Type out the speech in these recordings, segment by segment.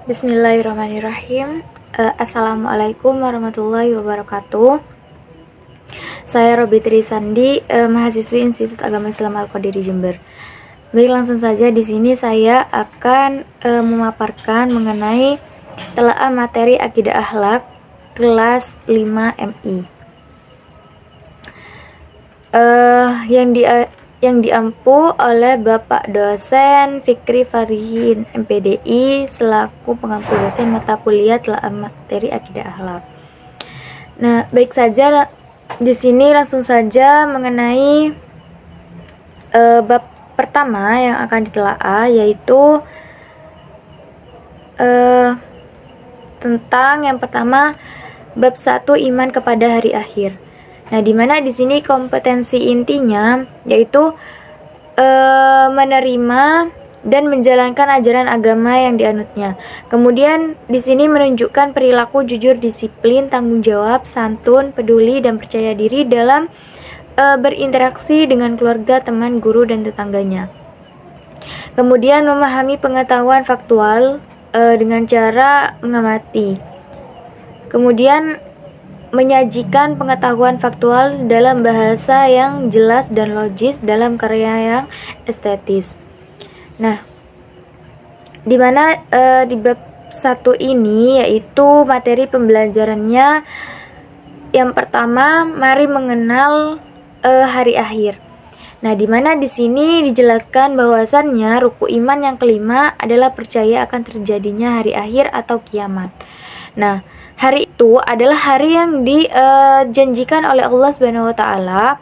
Bismillahirrahmanirrahim. Assalamualaikum warahmatullahi wabarakatuh. Saya Robi Trisandi, mahasiswi Institut Agama Islam Al-Qadiri Jember. Baik, langsung saja di sini saya akan memaparkan mengenai telaah materi akidah akhlak kelas 5 MI. Yang diampu oleh Bapak dosen Fikri Farihin MPDI selaku pengampu dosen mata kuliah telaah materi akidah akhlak. Nah, baik saja di sini langsung saja mengenai bab pertama yang akan ditelaah, yaitu tentang yang pertama bab 1 iman kepada hari akhir. Nah, di mana di sini kompetensi intinya yaitu menerima dan menjalankan ajaran agama yang dianutnya. Kemudian di sini menunjukkan perilaku jujur, disiplin, tanggung jawab, santun, peduli, dan percaya diri dalam berinteraksi dengan keluarga, teman, guru, dan tetangganya. Kemudian memahami pengetahuan faktual dengan cara mengamati. Kemudian menyajikan pengetahuan faktual dalam bahasa yang jelas dan logis dalam karya yang estetis. Nah, di mana di bab 1 ini yaitu materi pembelajarannya yang pertama, mari mengenal hari akhir. Nah, di mana di sini dijelaskan bahwasannya rukun iman yang kelima adalah percaya akan terjadinya hari akhir atau kiamat. Nah, hari itu adalah hari yang dijanjikan oleh Allah Subhanahu wa taala.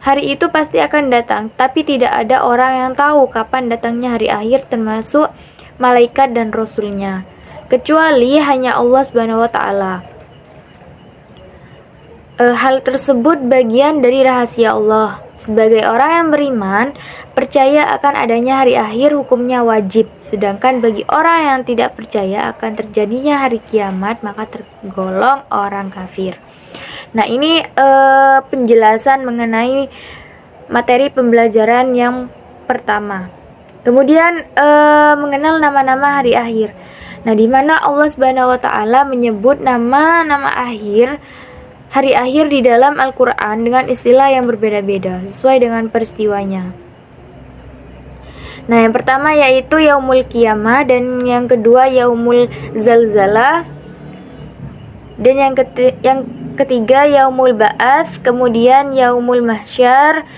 Hari itu pasti akan datang, tapi tidak ada orang yang tahu kapan datangnya hari akhir termasuk malaikat dan rasulnya, kecuali hanya Allah Subhanahu wa taala. Hal tersebut bagian dari rahasia Allah. Sebagai orang yang beriman, percaya akan adanya hari akhir hukumnya wajib. Sedangkan bagi orang yang tidak percaya akan terjadinya hari kiamat, maka tergolong orang kafir. Nah, ini penjelasan mengenai materi pembelajaran yang pertama. Kemudian mengenal nama-nama hari akhir. Nah, di mana Allah Subhanahu wa taala menyebut nama-nama hari akhir di dalam Al-Quran dengan istilah yang berbeda-beda sesuai dengan peristiwanya. Nah, yang pertama yaitu Yaumul Qiyamah, dan yang kedua Yaumul Zalzalah, dan yang ketiga Yaumul Ba'ats, kemudian Yaumul Mahsyar,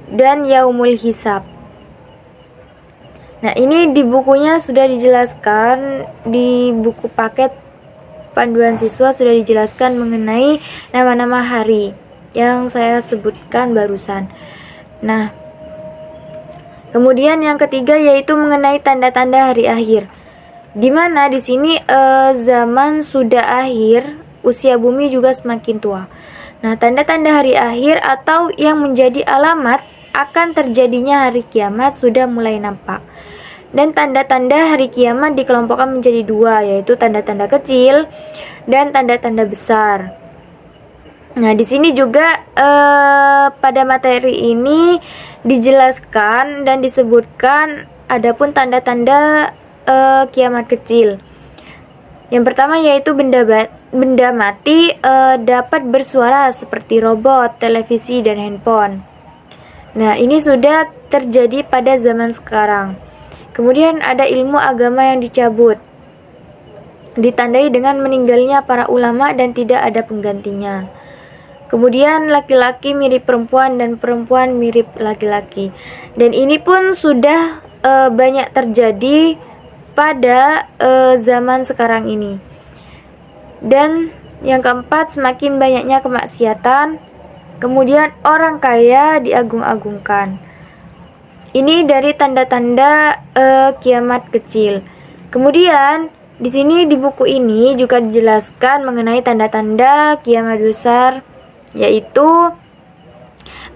dan Yaumul Hisab. Nah, ini di bukunya sudah dijelaskan, di buku paket panduan siswa sudah dijelaskan mengenai nama-nama hari yang saya sebutkan barusan. Nah, kemudian yang ketiga yaitu mengenai tanda-tanda hari akhir. Di mana di sini zaman sudah akhir, usia bumi juga semakin tua. Nah, tanda-tanda hari akhir atau yang menjadi alamat akan terjadinya hari kiamat sudah mulai nampak. Dan tanda-tanda hari kiamat dikelompokkan menjadi dua, yaitu tanda-tanda kecil dan tanda-tanda besar. Nah, di sini juga pada materi ini dijelaskan dan disebutkan adapun tanda-tanda kiamat kecil. Yang pertama yaitu benda mati dapat bersuara seperti robot, televisi, dan handphone. Nah, ini sudah terjadi pada zaman sekarang. Kemudian ada ilmu agama yang dicabut, ditandai dengan meninggalnya para ulama dan tidak ada penggantinya. Kemudian laki-laki mirip perempuan dan perempuan mirip laki-laki. Dan ini pun sudah banyak terjadi pada zaman sekarang ini. Dan yang keempat, semakin banyaknya kemaksiatan. Kemudian orang kaya diagung-agungkan. Ini dari tanda-tanda kiamat kecil. Kemudian di sini di buku ini juga dijelaskan mengenai tanda-tanda kiamat besar, yaitu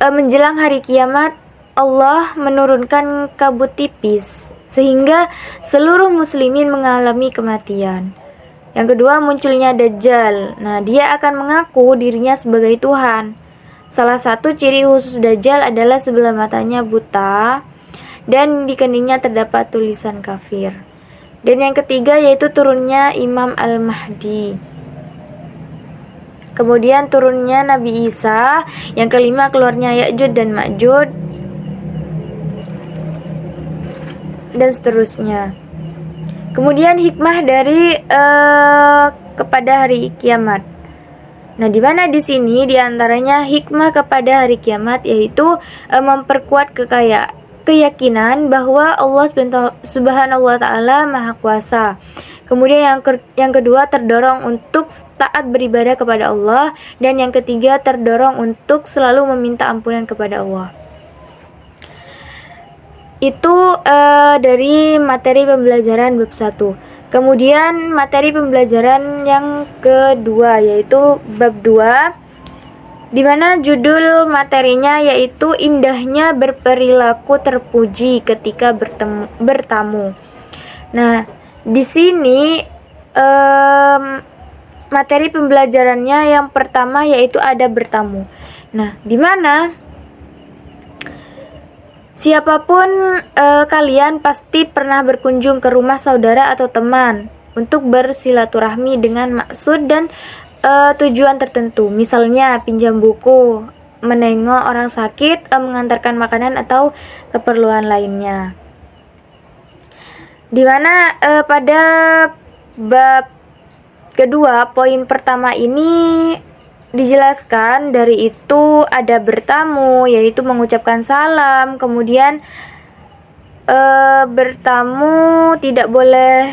menjelang hari kiamat Allah menurunkan kabut tipis sehingga seluruh muslimin mengalami kematian. Yang kedua, munculnya Dajjal. Nah, dia akan mengaku dirinya sebagai Tuhan. Salah satu ciri khusus Dajjal adalah sebelah matanya buta dan di keningnya terdapat tulisan kafir. Dan yang ketiga yaitu turunnya Imam Al-Mahdi. Kemudian turunnya Nabi Isa. Yang kelima keluarnya Ya'juj dan Ma'juj, dan seterusnya. Kemudian hikmah dari kepada hari kiamat. Nah, di mana di sini diantaranya hikmah kepada hari kiamat yaitu memperkuat keyakinan bahwa Allah Subhanahu wa taala Maha Kuasa. Kemudian yang kedua terdorong untuk taat beribadah kepada Allah, dan yang ketiga terdorong untuk selalu meminta ampunan kepada Allah. Itu dari materi pembelajaran bab 1. Kemudian materi pembelajaran yang kedua yaitu bab 2, di mana judul materinya yaitu indahnya berperilaku terpuji ketika bertamu. Nah, di sini materi pembelajarannya yang pertama yaitu adab bertamu. Nah, di mana siapapun kalian pasti pernah berkunjung ke rumah saudara atau teman untuk bersilaturahmi dengan maksud dan tujuan tertentu. Misalnya pinjam buku, menengok orang sakit, mengantarkan makanan atau keperluan lainnya. Dimana pada bab kedua poin pertama ini dijelaskan dari itu ada bertamu yaitu mengucapkan salam, kemudian bertamu tidak boleh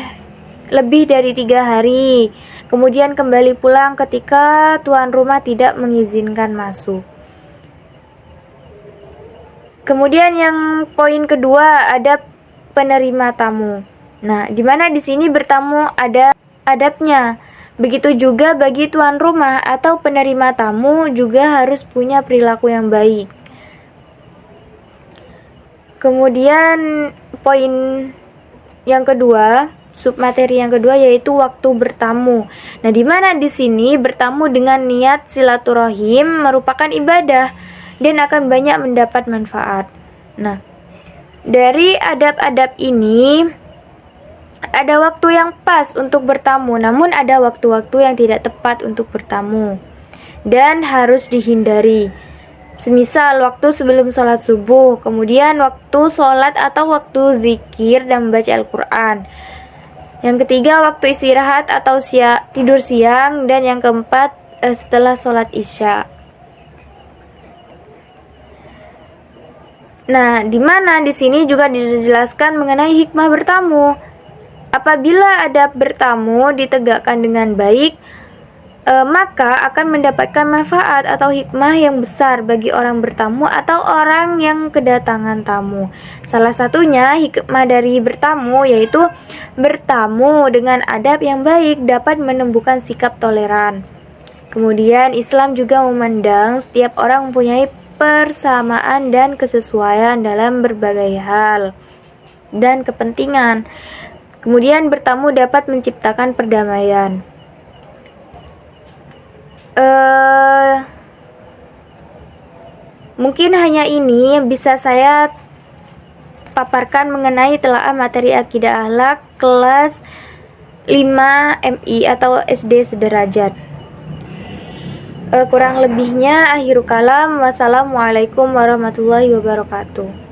lebih dari 3 hari, kemudian kembali pulang ketika tuan rumah tidak mengizinkan masuk. Kemudian yang poin kedua ada penerima tamu. Nah, di mana di sini bertamu ada adabnya. Begitu juga bagi tuan rumah atau penerima tamu juga harus punya perilaku yang baik. Kemudian poin yang kedua, submateri yang kedua yaitu waktu bertamu. Nah, di mana di sini bertamu dengan niat silaturahim merupakan ibadah dan akan banyak mendapat manfaat. Nah, dari adab-adab ini ada waktu yang pas untuk bertamu, namun ada waktu-waktu yang tidak tepat untuk bertamu dan harus dihindari. Semisal waktu sebelum sholat subuh, kemudian waktu sholat atau waktu zikir dan membaca Al-Quran. Yang ketiga waktu istirahat atau tidur siang, dan yang keempat setelah sholat isya. Nah, di mana di sini juga dijelaskan mengenai hikmah bertamu. Apabila adab bertamu ditegakkan dengan baik, maka akan mendapatkan manfaat atau hikmah yang besar bagi orang bertamu atau orang yang kedatangan tamu. Salah satunya hikmah dari bertamu yaitu bertamu dengan adab yang baik dapat menumbuhkan sikap toleran. Kemudian Islam juga memandang setiap orang mempunyai persamaan dan kesesuaian dalam berbagai hal dan kepentingan. Kemudian bertamu dapat menciptakan perdamaian. Mungkin hanya ini yang bisa saya paparkan mengenai telaah materi akidah akhlak kelas 5 MI atau SD sederajat. Kurang lebihnya akhirul kalam. Wassalamualaikum warahmatullahi wabarakatuh.